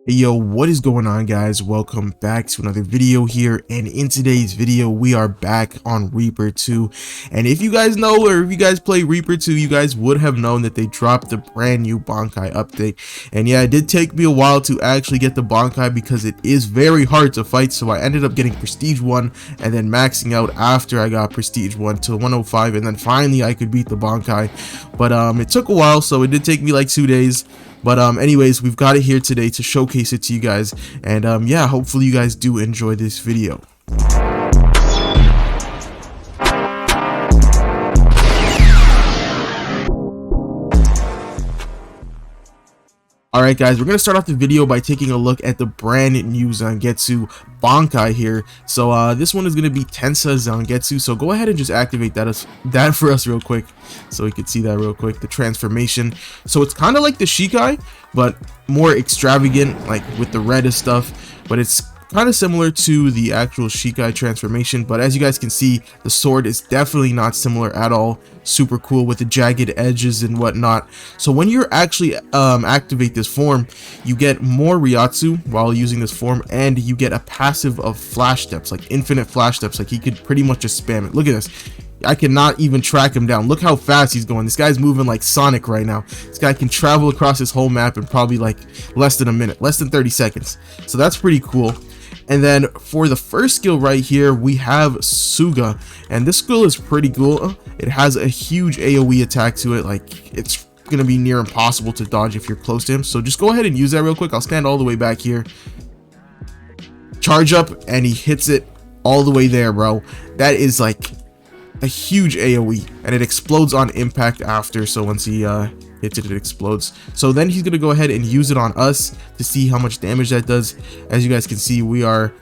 Hey yo, what is going on, guys? Welcome back to another video here, and in today's video we are back on Reaper 2. And if you guys know, or if you guys play Reaper 2, you guys would have known that they dropped the brand new Bankai update. And yeah, it did take me a while to actually get the Bankai because it is very hard to fight, so I ended up getting Prestige 1 and then maxing out after I got Prestige 1 to 105, and then finally I could beat the Bankai. But it took a while, so it did take me like 2 days. But anyways, we've got it here today to showcase it to you guys, and yeah, hopefully you guys do enjoy this video. Alright guys, we're going to start off the video by taking a look at the brand new Zangetsu Bankai here. So this one is going to be Tensa Zangetsu, so go ahead and just activate that for us real quick, so we can see that real quick, the transformation. So it's kind of like the shikai, but more extravagant, like with the red and stuff, but it's kind of similar to the actual shikai transformation. But as you guys can see, the sword is definitely not similar at all. Super cool with the jagged edges and whatnot. So when you actually activate this form, you get more Ryujin while using this form, and you get a passive of flash steps, like infinite flash steps. Like he could pretty much just spam it. Look at this. I cannot even track him down. Look how fast he's going. This guy's moving like Sonic right now. This guy can travel across this whole map in probably like less than a minute, less than 30 seconds. So that's pretty cool. And then for the first skill right here, we have Suga, and this skill is pretty cool. It has a huge AoE attack to it. Like, it's gonna be near impossible to dodge if you're close to him. So just go ahead and use that real quick. I'll stand all the way back here, charge up, and he hits it all the way there, bro. That is like a huge AoE, and it explodes on impact after. So once he hits it, it explodes. So then he's gonna go ahead and use it on us to see how much damage that does. As you guys can see, we are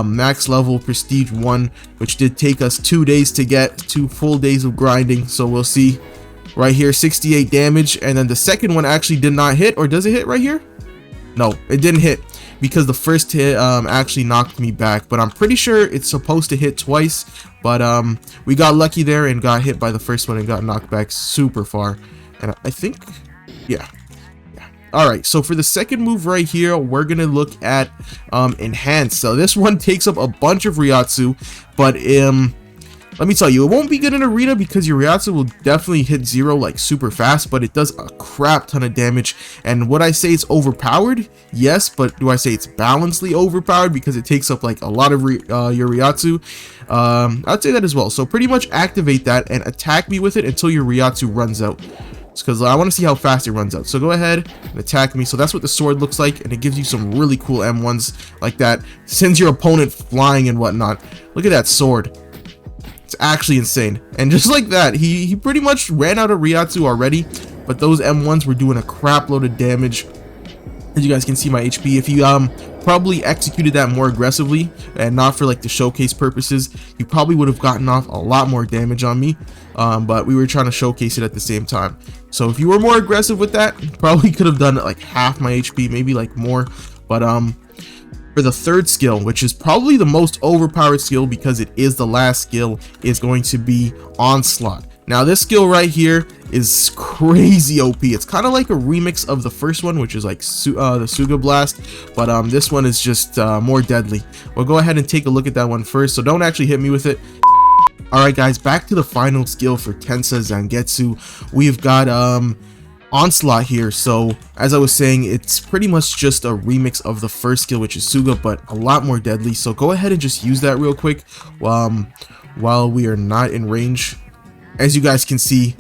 max level Prestige 1, which did take us 2 days to get, 2 full days of grinding. So we'll see right here, 68 damage. And then the second one actually did not hit, or does it hit right here? No, it didn't hit, because the first hit actually knocked me back, but I'm pretty sure it's supposed to hit twice. But we got lucky there and got hit by the first one and got knocked back super far. And I think, yeah. All right, so for the second move right here, we're gonna look at enhance. So this one takes up a bunch of Ryujin, but let me tell you, it won't be good in arena because your Ryujin will definitely hit 0 like super fast, but it does a crap ton of damage. And would I say it's overpowered? Yes, but do I say it's balancedly overpowered because it takes up like a lot of your Ryujin? I'd say that as well. So pretty much activate that and attack me with it until your Ryujin runs out, because I want to see how fast it runs out. So go ahead and attack me. So that's what the sword looks like, and it gives you some really cool M1s like that, sends your opponent flying and whatnot. Look at that sword. It's actually insane. And just like that, he pretty much ran out of Ryujin already, but those M1s were doing a crap load of damage. As you guys can see my HP, if you probably executed that more aggressively and not for like the showcase purposes, you probably would have gotten off a lot more damage on me. But we were trying to showcase it at the same time. So if you were more aggressive with that, you probably could have done like half my HP, maybe like more. But for the third skill, which is probably the most overpowered skill because it is the last skill, is going to be Onslaught. Now this skill right here is crazy OP. It's kind of like a remix of the first one, which is like the Suga Blast, but this one is just more deadly. We'll go ahead and take a look at that one first, so don't actually hit me with it. Alright guys, back to the final skill for Tensa Zangetsu. We've got Onslaught here. So as I was saying, it's pretty much just a remix of the first skill, which is Suga, but a lot more deadly. So go ahead and just use that real quick while we are not in range. As you guys can see,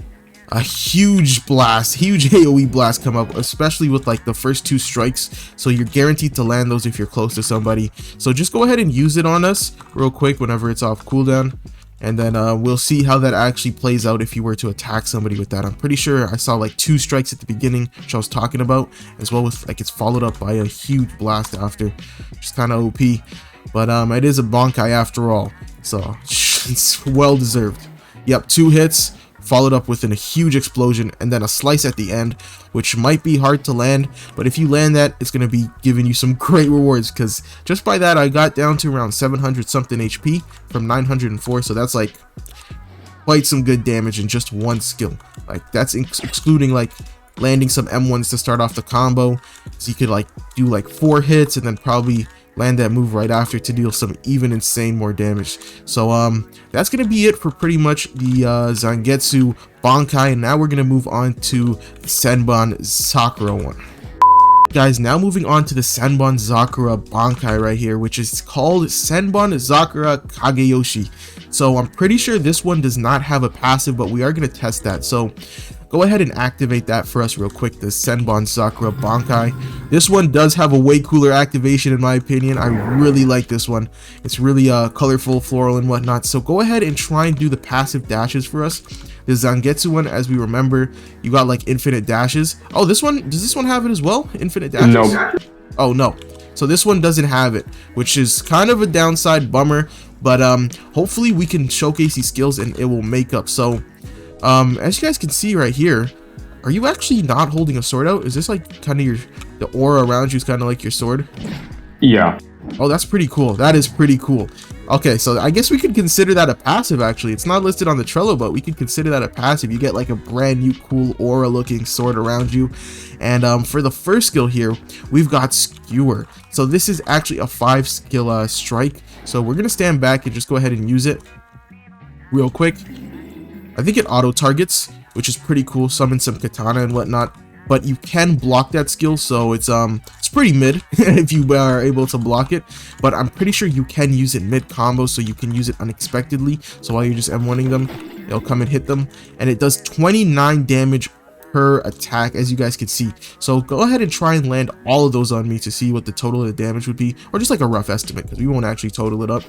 a huge blast, huge AoE blast come up, especially with like the first 2 strikes. So you're guaranteed to land those if you're close to somebody. So just go ahead and use it on us real quick whenever it's off cooldown. And then we'll see how that actually plays out if you were to attack somebody with that. I'm pretty sure I saw like 2 strikes at the beginning, which I was talking about, as well with like it's followed up by a huge blast after, which is kind of OP. But it is a Bankai after all, so it's well deserved. Yep, 2 hits followed up with a huge explosion and then a slice at the end, which might be hard to land, but if you land that, it's going to be giving you some great rewards, because just by that I got down to around 700 something HP from 904. So that's like quite some good damage in just one skill. Like that's excluding like landing some M1s to start off the combo. So you could like do like 4 hits and then probably land that move right after to deal some even insane more damage. So that's gonna be it for pretty much the Zangetsu Bankai, and now we're gonna move on to the Senbonzakura one. Guys, now moving on to the Senbonzakura Bangkai right here, which is called Senbonzakura Kageyoshi. So I'm pretty sure this one does not have a passive, but we are going to test that. So go ahead and activate that for us real quick, the Senbonzakura Bangkai. This one does have a way cooler activation in my opinion. I really like this one. It's really colorful, floral and whatnot. So go ahead and try and do the passive dashes for us. The Zangetsu one, as we remember, you got like infinite dashes. Oh, this one, does this one have it as well? Infinite dashes? No. Oh, no. So this one doesn't have it, which is kind of a downside bummer, but hopefully we can showcase these skills and it will make up. So as you guys can see right here, are you actually not holding a sword out? Is this like kind of the aura around you is kind of like your sword? Yeah. Oh, that's pretty cool. That is pretty cool. Okay, so I guess we could consider that a passive actually. It's not listed on the Trello, but we could consider that a passive. You get like a brand new cool aura looking sword around you. And for the first skill here, we've got Skewer. So this is actually a 5 skill strike. So we're gonna stand back and just go ahead and use it real quick. I think it auto targets, which is pretty cool. Summon some katana and whatnot. But you can block that skill, so it's pretty mid if you are able to block it. But I'm pretty sure you can use it mid combo, so you can use it unexpectedly. So while you're just M1ing them, it'll come and hit them, and it does 29 damage per attack, as you guys can see. So go ahead and try and land all of those on me to see what the total of the damage would be, or just like a rough estimate, because we won't actually total it up.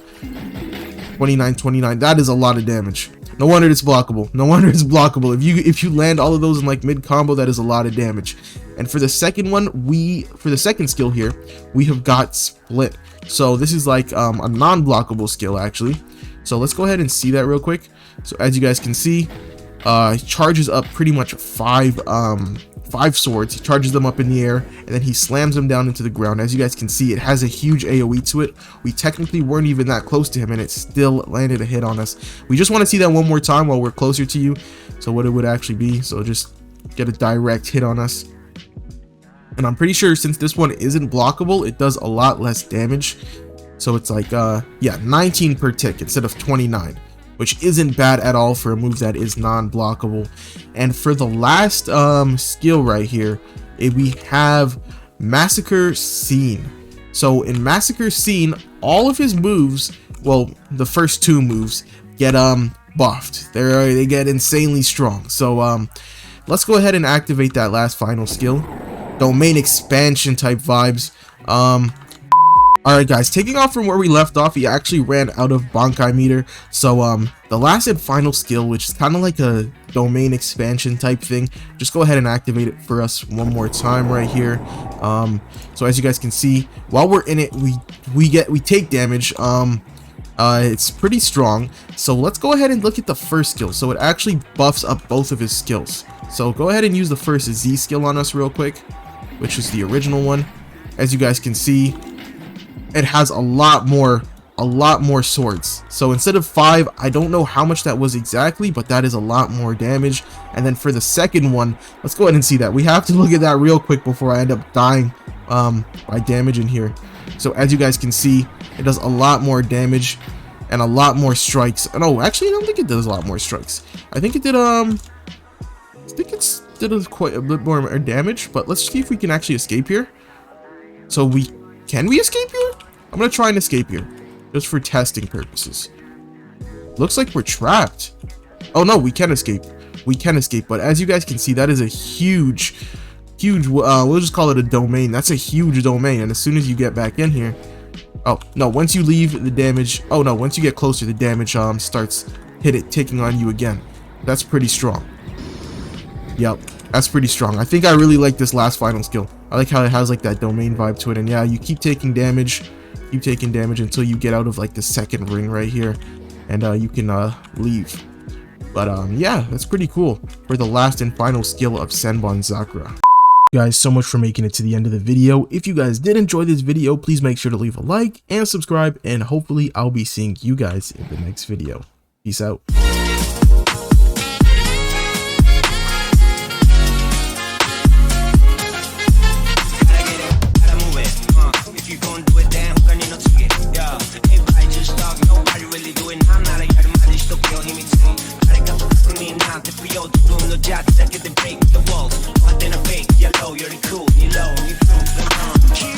29, that is a lot of damage. No wonder it's blockable. No wonder it's blockable. If you land all of those in like mid combo, that is a lot of damage. And for the second one, for the second skill here, we have got Split. So this is like a non-blockable skill actually. So let's go ahead and see that real quick. So as you guys can see, charges up pretty much 5 swords. He charges them up in the air and then he slams them down into the ground. As you guys can see, it has a huge AoE to it. We technically weren't even that close to him and it still landed a hit on us. We just want to see that one more time while we're closer to you, so what it would actually be. So just get a direct hit on us. And I'm pretty sure since this one isn't blockable, it does a lot less damage. So it's like yeah, 19 per tick instead of 29, which isn't bad at all for a move that is non-blockable. And for the last skill right here, we have Massacre Scene. So in Massacre Scene, all of his moves, well, the first 2 moves get buffed. They get insanely strong. So let's go ahead and activate that last final skill. Domain expansion type vibes. Alright guys, taking off from where we left off, he actually ran out of Bangkai meter. So the last and final skill, which is kind of like a domain expansion type thing, just go ahead and activate it for us one more time right here. So as you guys can see, while we're in it, we take damage. It's pretty strong. So let's go ahead and look at the first skill. So it actually buffs up both of his skills. So go ahead and use the first Z skill on us real quick, which is the original one. As you guys can see, it has a lot more swords. So instead of 5, I don't know how much that was exactly, but that is a lot more damage. And then for the second one, let's go ahead and see that. We have to look at that real quick before I end up dying by damage in here. So as you guys can see, it does a lot more damage and a lot more strikes. No, actually I don't think it does a lot more strikes. I think it did quite a bit more damage, but let's see if we can actually escape here. So can we escape here? I'm gonna try and escape here, just for testing purposes. Looks like we're trapped. Oh no, we can escape. We can escape, but as you guys can see, that is a huge, we'll just call it a domain. That's a huge domain, and as soon as you get back in here, oh no, once you leave the damage, oh no, once you get closer, the damage starts ticking on you again. That's pretty strong. Yep, that's pretty strong. I think I really like this last final skill. I like how it has like that domain vibe to it, and yeah, you keep taking damage until you get out of like the second ring right here, and you can leave. But yeah, that's pretty cool for the last and final skill of Senbonzakura. Guys, so much for making it to the end of the video. If you guys did enjoy this video, please make sure to leave a like and subscribe, and hopefully I'll be seeing you guys in the next video. Peace out. 시작된 break the walls. 언제나 fake yellow you're cool you know you prove them wrong.